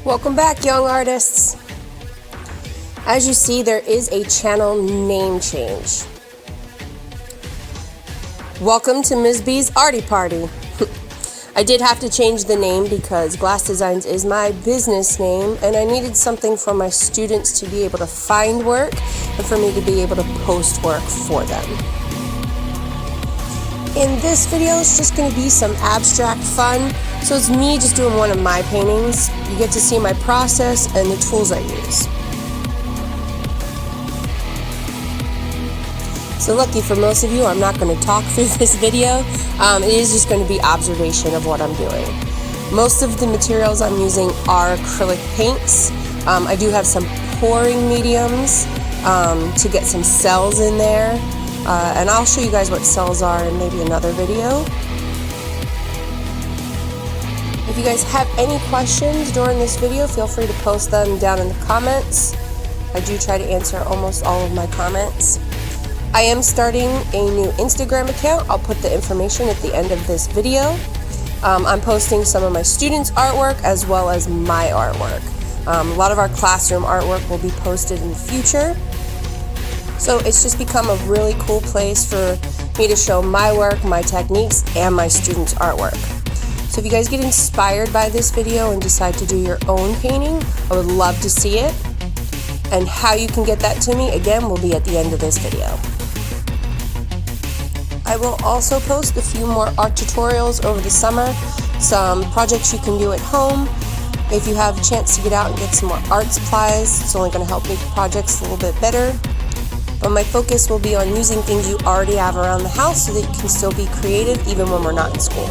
Welcome back, young artists. As you see, there is a channel name change. Welcome to Ms. B's Arty Party. I did have to change the name because GlassDezignz is my business name, and I needed something for my students to be able to find work and for me to be able to post work for them. In this video, it's just going to be some abstract fun. So it's me just doing one of my paintings. You get to see my process and the tools I use. So lucky for most of you, I'm not going to talk through this video. It is just going to be observation of what I'm doing. Most of the materials I'm using are acrylic paints. I do have some pouring mediums to get some cells in there. And I'll show you guys what cells are in maybe another video. If you guys have any questions during this video, feel free to post them down in the comments. I do try to answer almost all of my comments. I am starting a new Instagram account. I'll put the information at the end of this video. I'm posting some of my students' artwork as well as my artwork. A lot of our classroom artwork will be posted in the future. So it's just become a really cool place for me to show my work, my techniques, and my students' artwork. So if you guys get inspired by this video and decide to do your own painting, I would love to see it. And how you can get that to me, again, will be at the end of this video. I will also post a few more art tutorials over the summer, some projects you can do at home. If you have a chance to get out and get some more art supplies, it's only going to help make projects a little bit better. But my focus will be on using things you already have around the house so that you can still be creative even when we're not in school.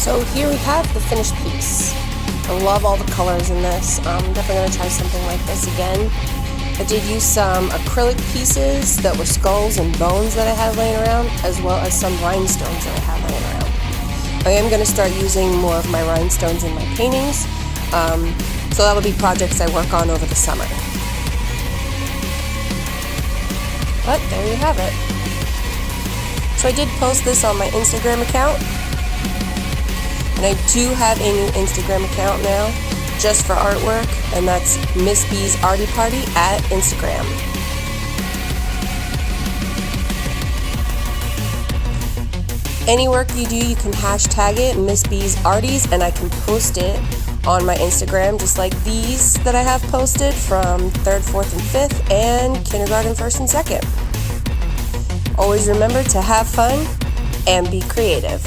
So here we have the finished piece. I love all the colors in this. I'm definitely going to try something like this again. I did use some acrylic pieces that were skulls and bones that I had laying around, as well as some rhinestones that I had laying around. I am going to start using more of my rhinestones in my paintings, so that'll be projects I work on over the summer. But there you have it. So I did post this on my Instagram account, and I do have a new Instagram account now, just for artwork, and that's Miss B's Arty Party at Instagram. Any work you do, you can hashtag it Miss B's Arties, and I can post it on my Instagram, just like these that I have posted from 3rd, 4th, and 5th, and kindergarten 1st and 2nd. Always remember to have fun and be creative.